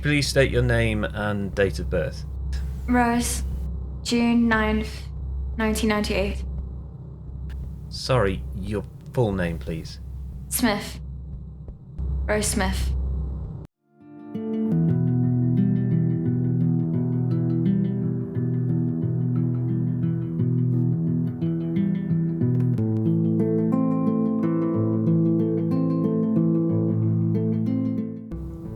Please state your name and date of birth. Rose, June 9th, 1998. Sorry, your full name, please. Smith. Rose Smith.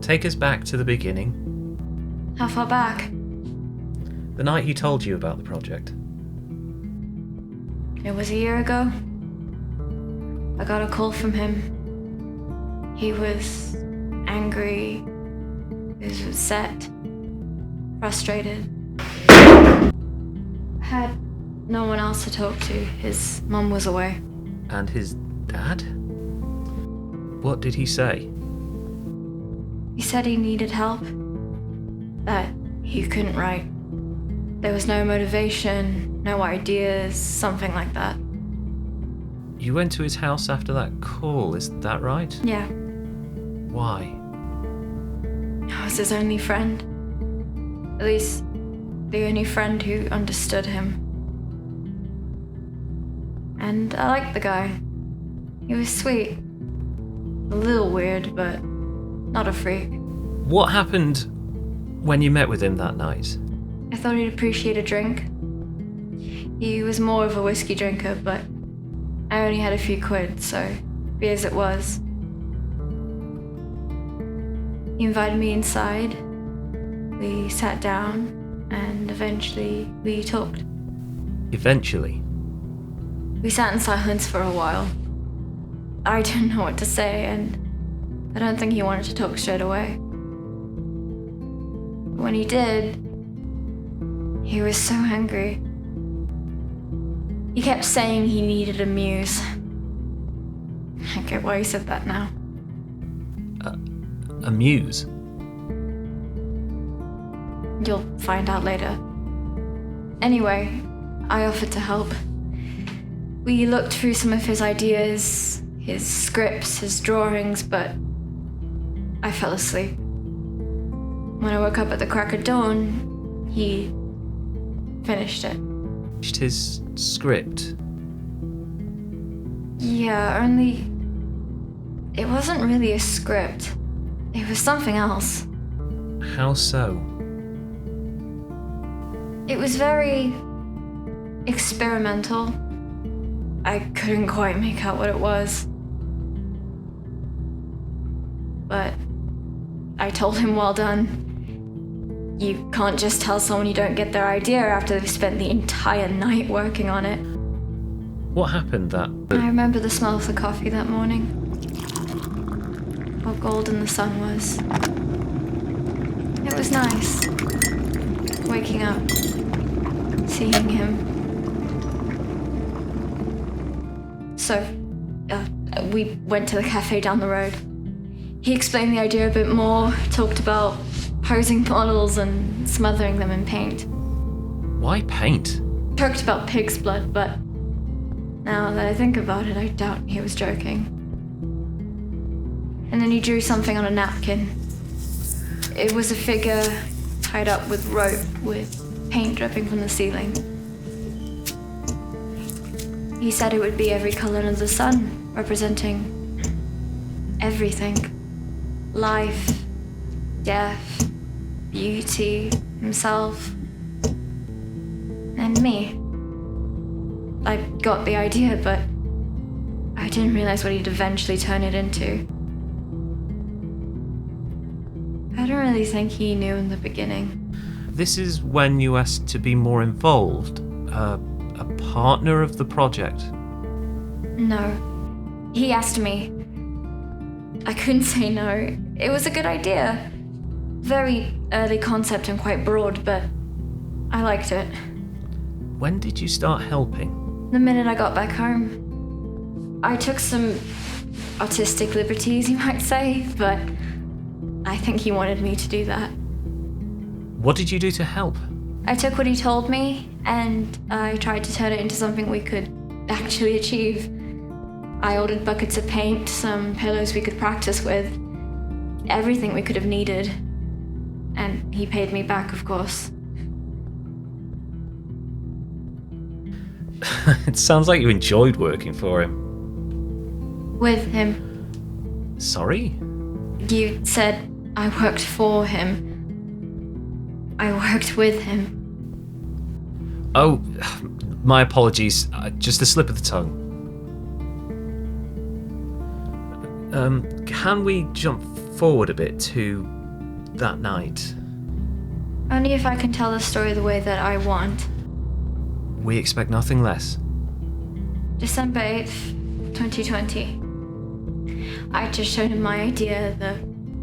Take us back to the beginning. How far back? The night he told you about the project. It was a year ago. I got a call from him. He was angry, he was upset, frustrated. I had no one else to talk to. His mum was away. And his dad? What did he say? He said he needed help, that he couldn't write. There was no motivation, no ideas, something like that. You went to his house after that call, is that right? Yeah, Why? I was his only friend. At least, the only friend who understood him. And I liked the guy. He was sweet. A little weird, but not a freak. What happened when you met with him that night? I thought he'd appreciate a drink. He was more of a whiskey drinker, but I only had a few quid, so be as it was. He invited me inside. We sat down, and eventually we talked. Eventually? We sat in silence for a while. I didn't know what to say, and I don't think he wanted to talk straight away. But when he did, he was so angry. He kept saying he needed a muse. I get why he said that now. A muse? You'll find out later. Anyway, I offered to help. We looked through some of his ideas, his scripts, his drawings, but I fell asleep. When I woke up at the crack of dawn, he finished it. His script? Yeah, only it wasn't really a script. It was something else. How so? It was very experimental. I couldn't quite make out what it was. But I told him, well done. You can't just tell someone you don't get their idea after they've spent the entire night working on it. What happened that... I remember the smell of the coffee that morning. How golden the sun was. It was nice. Waking up, seeing him. So, we went to the cafe down the road. He explained the idea a bit more, talked about posing models and smothering them in paint. Why paint? Talked about pig's blood, but now that I think about it, I doubt he was joking. And then he drew something on a napkin. It was a figure tied up with rope with paint dripping from the ceiling. He said it would be every color under the sun, representing everything. Life, death, beauty, himself, and me. I got the idea, but I didn't realize what he'd eventually turn it into. I don't really think he knew in the beginning. This is when you asked to be more involved, a partner of the project. No. He asked me. I couldn't say no. It was a good idea. Very early concept and quite broad, but I liked it. When did you start helping? The minute I got back home, I took some artistic liberties, you might say, but I think he wanted me to do that. What did you do to help? I took what he told me and I tried to turn it into something we could actually achieve. I ordered buckets of paint, some pillows we could practice with, everything we could have needed. And he paid me back, of course. It sounds like you enjoyed working for him. With him. Sorry? You said I worked for him. I worked with him. Oh, my apologies. Just a slip of the tongue. Can we jump forward a bit to that night? Only if I can tell the story the way that I want. We expect nothing less. December 8th, 2020. I just showed him my idea, the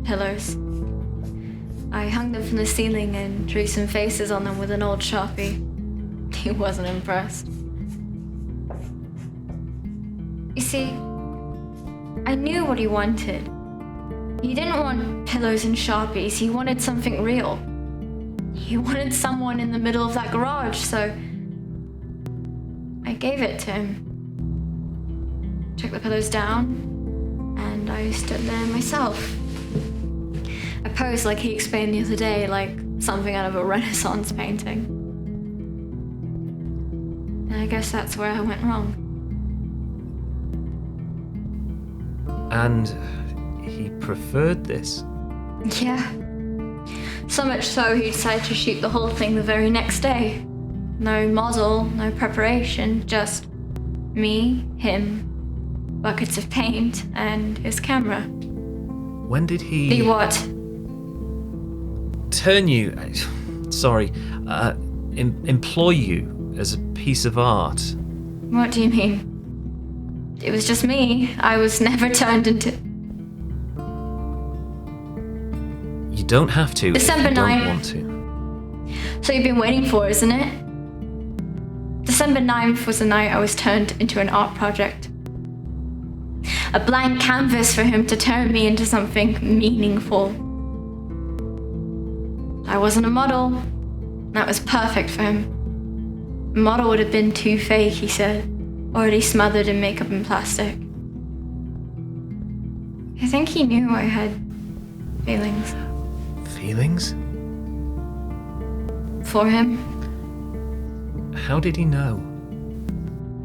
pillows. I hung them from the ceiling and drew some faces on them with an old Sharpie. He wasn't impressed. You see, I knew what he wanted. He didn't want pillows and Sharpies, he wanted something real. He wanted someone in the middle of that garage, so I gave it to him. Took the pillows down, and I stood there myself. I posed like he explained the other day, like something out of a Renaissance painting. And I guess that's where I went wrong. And he preferred this? Yeah. So much so he decided to shoot the whole thing the very next day. No model, no preparation, just me, him, buckets of paint, and his camera. When did he... The what? Turn you... Sorry. Employ you as a piece of art. What do you mean? It was just me. I was never turned into... You don't have to December if you 9th. don't want to. So you've been waiting for, isn't it? December 9th was the night I was turned into an art project. A blank canvas for him to turn me into something meaningful. I wasn't a model. That was perfect for him. A model would have been too fake, he said, already smothered in makeup and plastic. I think he knew I had feelings. Feelings? For him. How did he know?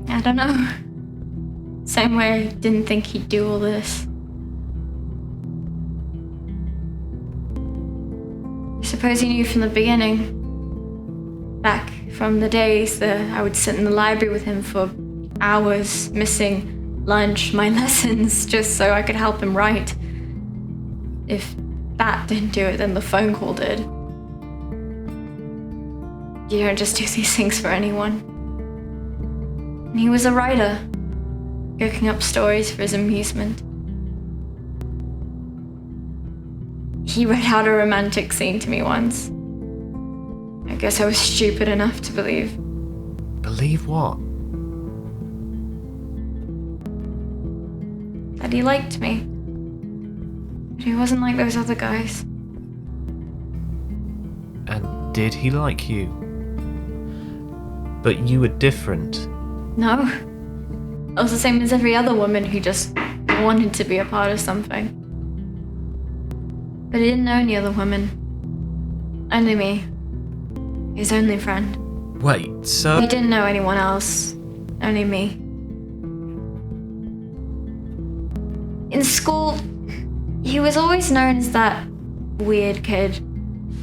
I don't know. Same way I didn't think he'd do all this. I suppose he knew from the beginning. Back from the days that I would sit in the library with him for hours, missing lunch, my lessons, just so I could help him write. If that didn't do it, then the phone call did. You don't just do these things for anyone. And he was a writer, cooking up stories for his amusement. He read out a romantic scene to me once. I guess I was stupid enough to believe. Believe what? That he liked me. But he wasn't like those other guys. And did he like you? But you were different. No. I was the same as every other woman who just wanted to be a part of something. But he didn't know any other women. Only me. His only friend. Wait, so... He didn't know anyone else. Only me. In school, he was always known as that weird kid.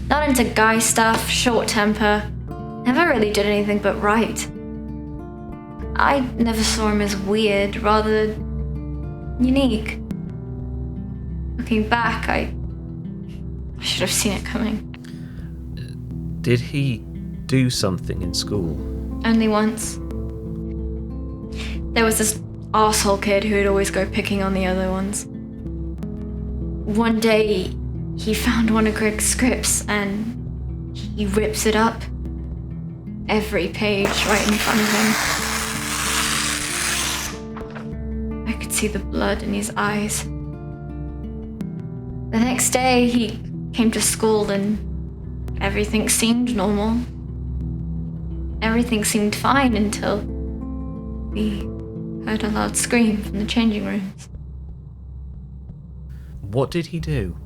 Not into guy stuff, short temper. Never really did anything but write. I never saw him as weird, rather unique. Looking back, I should have seen it coming. Did he do something in school? Only once. There was this arsehole kid who would always go picking on the other ones. One day, he found one of Greg's scripts and he rips it up. Every page right in front of him. I could see the blood in his eyes. The next day, he came to school and everything seemed normal. Everything seemed fine until we heard a loud scream from the changing rooms. What did he do?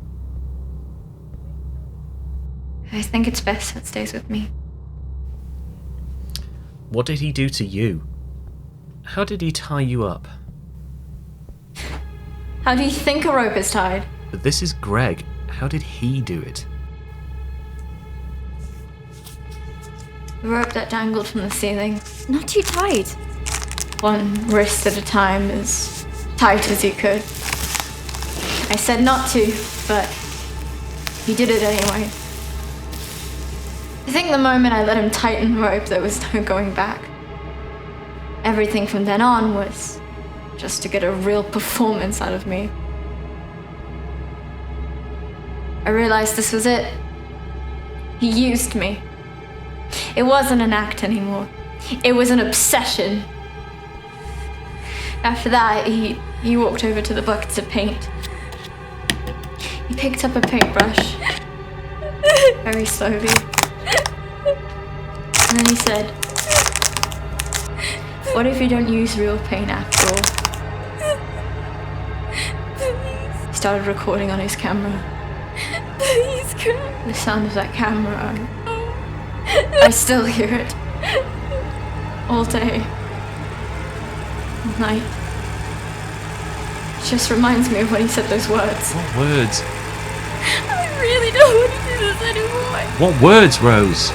I think it's best that stays with me. What did he do to you? How did he tie you up? How do you think a rope is tied? But this is Greg. How did he do it? The rope that dangled from the ceiling. Not too tight. One wrist at a time, as tight as he could. I said not to, but he did it anyway. I think the moment I let him tighten the rope, there was no going back. Everything from then on was just to get a real performance out of me. I realized this was it. He used me. It wasn't an act anymore. It was an obsession. After that, he walked over to the buckets of paint. He picked up a paintbrush, very slowly. And then he said, "What if you don't use real paint after all?" He started recording on his camera. Please, Greg. The sound of that camera, I still hear it. All day. All night. It just reminds me of when he said those words. What words? I really don't want to do this anymore. What words, Rose?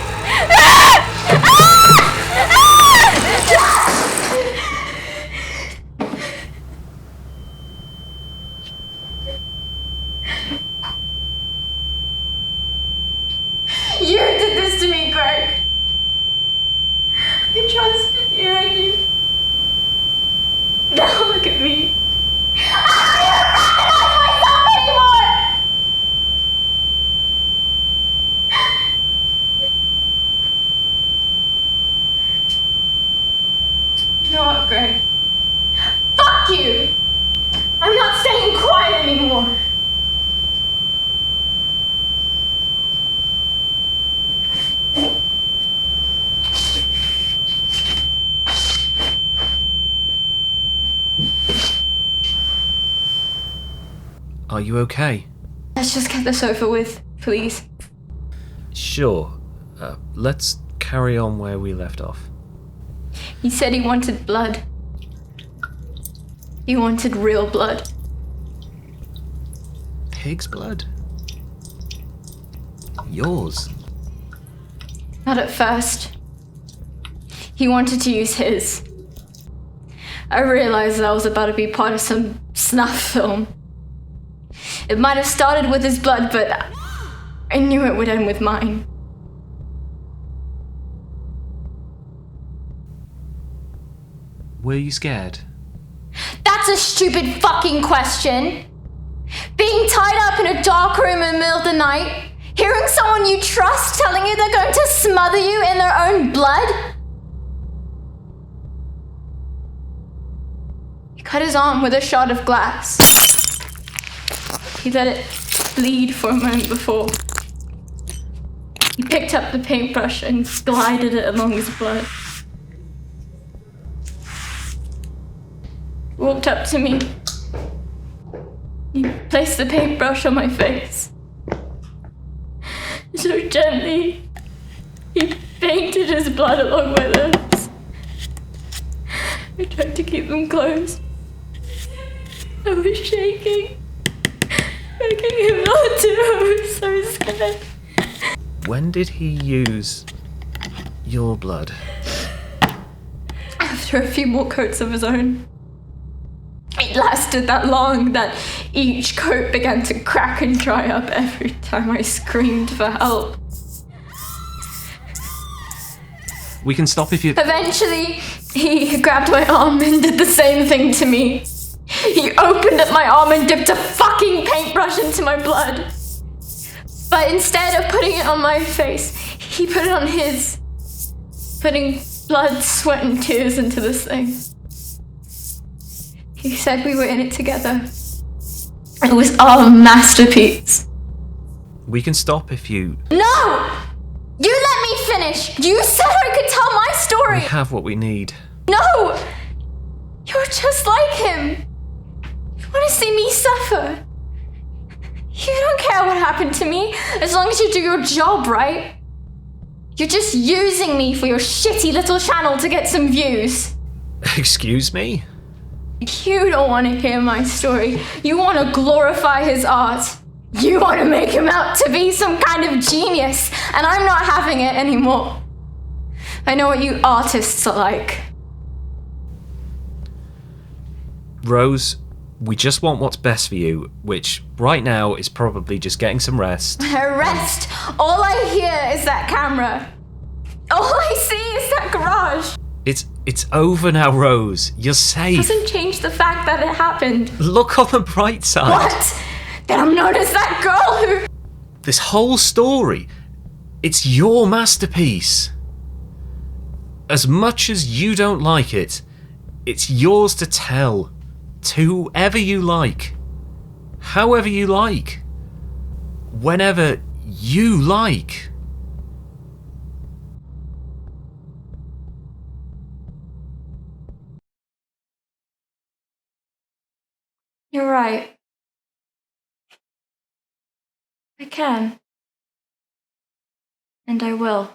You did this to me, Greg. I trusted you and you. Now look at me. I don't even recognize myself anymore. You know what, Greg? Fuck you! I'm not staying quiet anymore. Are you okay? Let's just get this over with, please. Sure. Let's carry on where we left off. He said he wanted blood. He wanted real blood. Pig's blood? Yours? Not at first. He wanted to use his. I realized that I was about to be part of some snuff film. It might have started with his blood, but I knew it would end with mine. Were you scared? That's a stupid fucking question. Being tied up in a dark room in the middle of the night, hearing someone you trust telling you they're going to smother you in their own blood. He cut his arm with a shard of glass. He let it bleed for a moment before. He picked up the paintbrush and glided it along his blood. He walked up to me. He placed the paintbrush on my face. So gently, he painted his blood along my lips. I tried to keep them closed. I was shaking. Begging him not to. I was so scared. When did he use your blood? After a few more coats of his own. It lasted that long that each coat began to crack and dry up every time I screamed for help. We can stop if you... Eventually, he grabbed my arm and did the same thing to me. He opened up my arm and dipped a fucking paintbrush into my blood. But instead of putting it on my face, he put it on his. Putting blood, sweat, and tears into this thing. You said we were in it together. It was our masterpiece. We can stop if you... No! You let me finish! You said I could tell my story! We have what we need. No! You're just like him. You want to see me suffer. You don't care what happened to me, as long as you do your job right. You're just using me for your shitty little channel to get some views. Excuse me? You don't want to hear my story. You want to glorify his art. You want to make him out to be some kind of genius, and I'm not having it anymore. I know what you artists are like. Rose, we just want what's best for you, which right now is probably just getting some rest. Rest. All I hear is that camera. All I see is that garage. It's over now, Rose. You're safe. Doesn't change the fact that it happened. Look on the bright side. What? That I'm known as that girl who... This whole story, it's your masterpiece. As much as you don't like it, it's yours to tell. To whoever you like. However you like. Whenever you like. You're right. I can. And I will.